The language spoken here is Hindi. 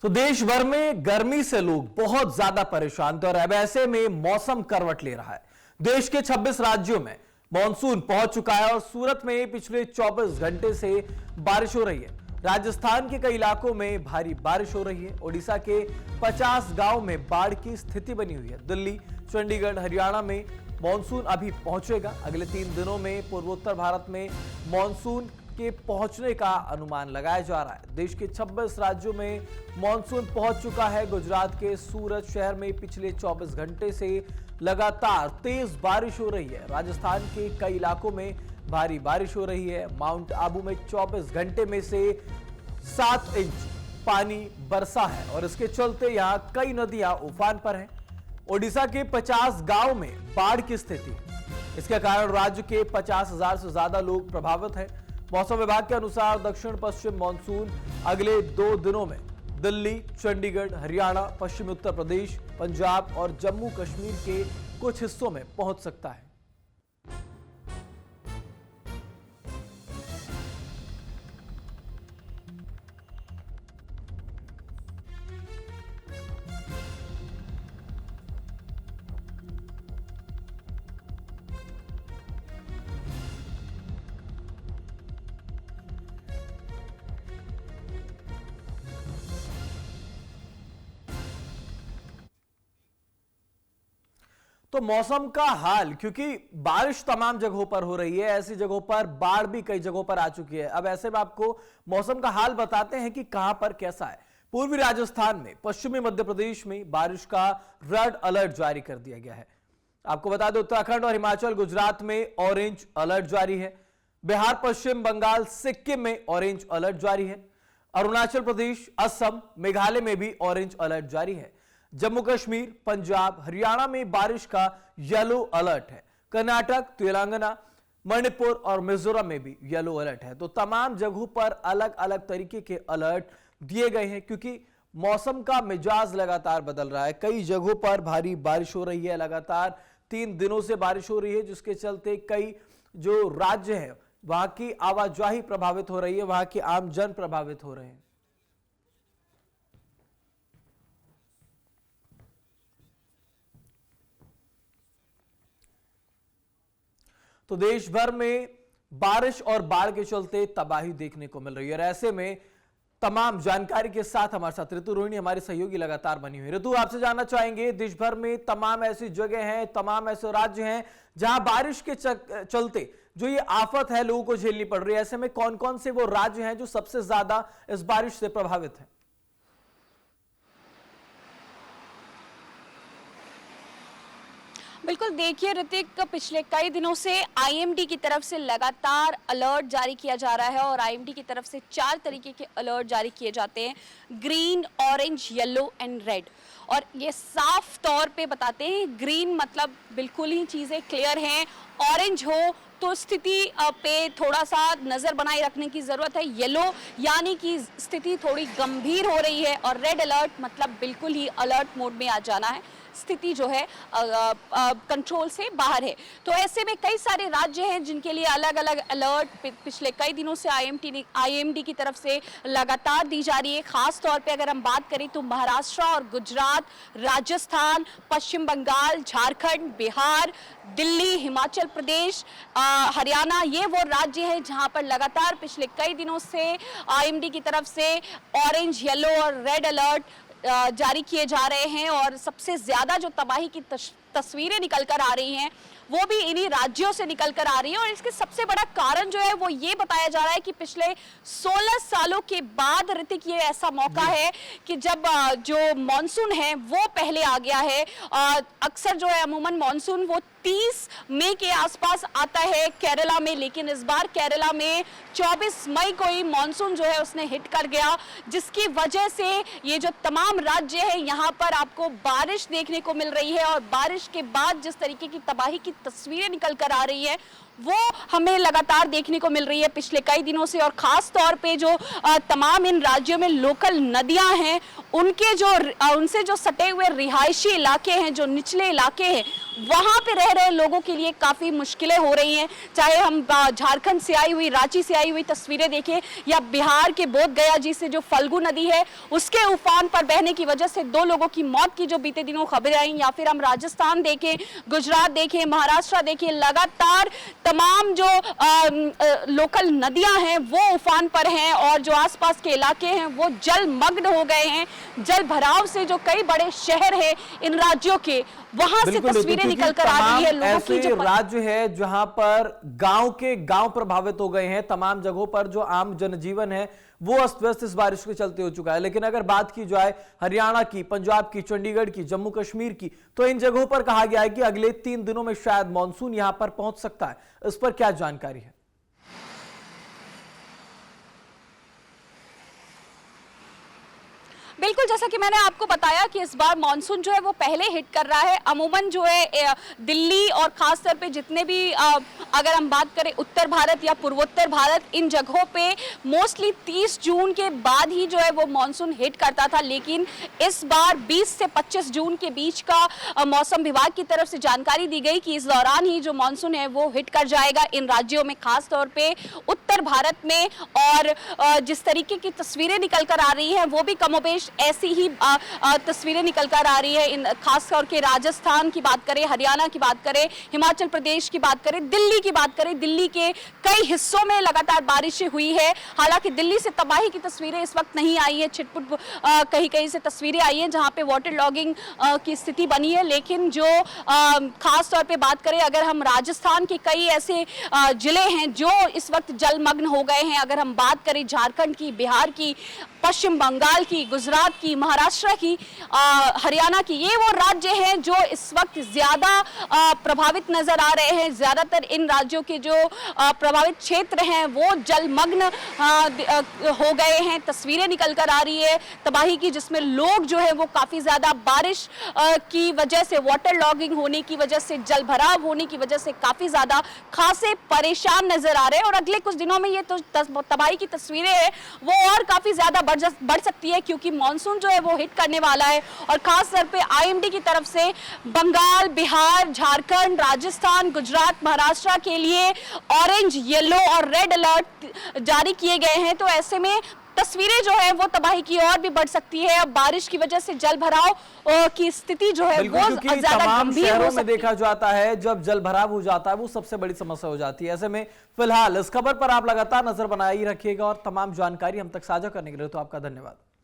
तो देश भर में गर्मी से लोग बहुत ज्यादा परेशान थे और अब ऐसे में मौसम करवट ले रहा है। देश के 26 राज्यों में मॉनसून पहुंच चुका है और सूरत में पिछले 24 घंटे से बारिश हो रही है। राजस्थान के कई इलाकों में भारी बारिश हो रही है। ओडिशा के 50 गांव में बाढ़ की स्थिति बनी हुई है। दिल्ली, चंडीगढ़, हरियाणा में मॉनसून अभी पहुंचेगा। अगले 3 दिनों में पूर्वोत्तर भारत में मॉनसून के पहुंचने का अनुमान लगाया जा रहा है। देश के 26 राज्यों में मॉनसून पहुंच चुका है। गुजरात के सूरत शहर में पिछले 24 घंटे से लगातार तेज बारिश हो रही है। राजस्थान के कई इलाकों में भारी बारिश हो रही है। माउंट आबू में 24 घंटे में से 7 इंच पानी बरसा है और इसके चलते यहां कई नदियां उफान पर हैं। ओडिशा के 50 गांव में बाढ़ की स्थिति है। इसके कारण राज्य के 50,000 से ज्यादा लोग प्रभावित हैं। मौसम विभाग के अनुसार दक्षिण पश्चिम मानसून अगले 2 दिनों में दिल्ली, चंडीगढ़, हरियाणा, पश्चिमी उत्तर प्रदेश, पंजाब और जम्मू कश्मीर के कुछ हिस्सों में पहुंच सकता है। तो मौसम का हाल, क्योंकि बारिश तमाम जगहों पर हो रही है, ऐसी जगहों पर बाढ़ भी कई जगहों पर आ चुकी है। अब ऐसे में आपको मौसम का हाल बताते हैं कि कहां पर कैसा है। पूर्वी राजस्थान में, पश्चिमी मध्य प्रदेश में बारिश का रेड अलर्ट जारी कर दिया गया है। आपको बता दें उत्तराखंड और हिमाचल, गुजरात में ऑरेंज अलर्ट जारी है। बिहार, पश्चिम बंगाल, सिक्किम में ऑरेंज अलर्ट जारी है। अरुणाचल प्रदेश, असम, मेघालय में भी ऑरेंज अलर्ट जारी है। जम्मू कश्मीर, पंजाब, हरियाणा में बारिश का येलो अलर्ट है। कर्नाटक, तेलंगाना, मणिपुर और मिजोरम में भी येलो अलर्ट है। तो तमाम जगहों पर अलग अलग तरीके के अलर्ट दिए गए हैं, क्योंकि मौसम का मिजाज लगातार बदल रहा है। कई जगहों पर भारी बारिश हो रही है। लगातार 3 दिनों से बारिश हो रही है, जिसके चलते कई जो राज्य हैं वहां की आवाजाही प्रभावित हो रही है, वहां के आम जन प्रभावित हो रहे हैं। तो देश भर में बारिश और बाढ़ के चलते तबाही देखने को मिल रही है और ऐसे में तमाम जानकारी के साथ हमारे साथ ऋतु रोहिणी हमारी सहयोगी लगातार बनी हुई है। ऋतु, आपसे जानना चाहेंगे, देश भर में तमाम ऐसी जगह हैं, तमाम ऐसे राज्य हैं जहां बारिश के चलते जो ये आफत है लोगों को झेलनी पड़ रही है। ऐसे में कौन कौन से वो राज्य हैं जो सबसे ज्यादा इस बारिश से प्रभावित हैं? बिल्कुल, देखिए ऋतिक, पिछले कई दिनों से आईएमडी की तरफ से लगातार अलर्ट जारी किया जा रहा है और आईएमडी की तरफ से 4 तरीके के अलर्ट जारी किए जाते हैं: green, orange, yellow and red. और ये साफ तौर पे बताते हैं, ग्रीन मतलब बिल्कुल ही चीज़ें क्लियर हैं, ऑरेंज हो तो स्थिति पे थोड़ा सा नज़र बनाए रखने की ज़रूरत है, येलो यानी कि स्थिति थोड़ी गंभीर हो रही है, और रेड अलर्ट मतलब बिल्कुल ही अलर्ट मोड में आ जाना है, स्थिति जो है कंट्रोल से बाहर है। तो ऐसे में कई सारे राज्य हैं जिनके लिए अलग अलग अलर्ट पिछले कई दिनों से आईएमडी की तरफ से लगातार दी जा रही है। खास तौर पे अगर हम बात करें तो महाराष्ट्र और गुजरात, राजस्थान, पश्चिम बंगाल, झारखंड, बिहार, दिल्ली, हिमाचल प्रदेश, हरियाणा, ये वो राज्य हैं जहां पर लगातार पिछले कई दिनों से आईएमडी की तरफ से ऑरेंज, येलो और रेड अलर्ट जारी किए जा रहे हैं। और सबसे ज्यादा जो तबाही की तस्वीरें निकल कर आ रही हैं वो भी इन्हीं राज्यों से निकल कर आ रही है। और इसके सबसे बड़ा कारण जो है वो ये बताया जा रहा है कि पिछले 16 सालों के बाद ऋतिक ये ऐसा मौका है कि जब जो मानसून है वो पहले आ गया है। अक्सर जो है अमूमन मानसून वो 30 मई के आसपास आता है केरला में, लेकिन इस बार केरला में 24 मई को ही मानसून जो है उसने हिट कर गया, जिसकी वजह से ये जो तमाम राज्य है यहाँ पर आपको बारिश देखने को मिल रही है। और बारिश के बाद जिस तरीके की तबाही की तस्वीरें निकल कर आ रही है वो हमें लगातार देखने को मिल रही है पिछले कई दिनों से। और खास तौर पे जो तमाम इन राज्यों में लोकल नदियां हैं, उनसे जो सटे हुए रिहायशी इलाके हैं, जो निचले इलाके हैं, वहां पे रह रहे लोगों के लिए काफी मुश्किलें हो रही हैं। चाहे हम झारखंड से आई हुई, रांची से आई हुई तस्वीरें देखें, या बिहार के बोध गया जी से जो फल्गु नदी है उसके उफान पर बहने की वजह से 2 लोगों की मौत की जो बीते दिनों खबरें आई, या फिर हम राजस्थान देखें, गुजरात देखें, महाराष्ट्र देखें, लगातार तमाम जो लोकल नदियां हैं वो उफान पर हैं और जो आसपास के इलाके हैं वो जलमग्न हो गए हैं। जल भराव से जो कई बड़े शहर हैं इन राज्यों के, वहां से तस्वीरें निकल कर आ रही है लोगों की। जो राज्य है जहां पर गांव प्रभावित हो गए हैं, तमाम जगहों पर जो आम जनजीवन है वो अस्त व्यस्त इस बारिश के चलते हो चुका है। लेकिन अगर बात की जाए हरियाणा की, पंजाब की, चंडीगढ़ की, जम्मू कश्मीर की, तो इन जगहों पर कहा गया है कि अगले 3 दिनों में शायद मॉनसून यहां पर पहुंच सकता है। इस पर क्या जानकारी है? बिल्कुल, जैसा कि मैंने आपको बताया कि इस बार मानसून जो है वो पहले हिट कर रहा है। अमूमन जो है दिल्ली और खास तौर पे जितने भी अगर हम बात करें उत्तर भारत या पूर्वोत्तर भारत, इन जगहों पे मोस्टली 30 जून के बाद ही जो है वो मानसून हिट करता था। लेकिन इस बार 20 से 25 जून के बीच का मौसम विभाग की तरफ से जानकारी दी गई कि इस दौरान ही जो मानसून है वो हिट कर जाएगा इन राज्यों में, खास तौर पे उत्तर भारत में। और जिस तरीके की तस्वीरें निकल कर आ रही हैं वो भी कमोबेश ऐसी ही तस्वीरें निकल कर आ रही है। इन खास तौर के राजस्थान की बात करें, हरियाणा की बात करें, हिमाचल प्रदेश की बात करें, दिल्ली की बात करें, दिल्ली के कई हिस्सों में लगातार बारिशें हुई है। हालांकि दिल्ली से तबाही की तस्वीरें इस वक्त नहीं आई है, छिटपुट कहीं कहीं से तस्वीरें आई हैं जहां पे वाटर लॉगिंग की स्थिति बनी है। लेकिन जो खास तौर पे बात करें, अगर हम राजस्थान के कई ऐसे जिले हैं जो इस वक्त जलमग्न हो गए हैं, अगर हम बात करें झारखंड की, बिहार की, पश्चिम बंगाल की, गुजरात की, महाराष्ट्र की, हरियाणा की, ये वो राज्य हैं जो इस वक्त ज्यादा प्रभावित नजर आ रहे हैं। ज्यादातर इन राज्यों के जो प्रभावित क्षेत्र हैं वो जलमग्न हो गए हैं। तस्वीरें निकल कर आ रही है तबाही की, जिसमें लोग जो है वो काफी ज्यादा बारिश की वजह से, वाटर लॉगिंग होने की वजह से, जल भराव होने की वजह से काफी ज्यादा खासे परेशान नजर आ रहे हैं। और अगले कुछ दिनों में ये तो तबाही की तस्वीरें हैं वो और काफी ज्यादा बढ़ सकती है, क्योंकि मानसून जो है वो हिट करने वाला है। और खास तौर पे आईएमडी की तरफ से बंगाल, बिहार, झारखंड, राजस्थान, गुजरात, महाराष्ट्र के लिए ऑरेंज, येलो और रेड अलर्ट जारी किए गए हैं। तो ऐसे में तस्वीरें जो है वो तबाही की और भी बढ़ सकती है। अब बारिश की वजह से जल भराव की स्थिति जो है वो ज्यादा गंभीर हो सकती है। देखा जाता है जब जल भराव हो जाता है वो सबसे बड़ी समस्या हो जाती है। ऐसे में फिलहाल इस खबर पर आप लगातार नजर बनाए रखिएगा और तमाम जानकारी हम तक साझा करने के लिए तो आपका धन्यवाद।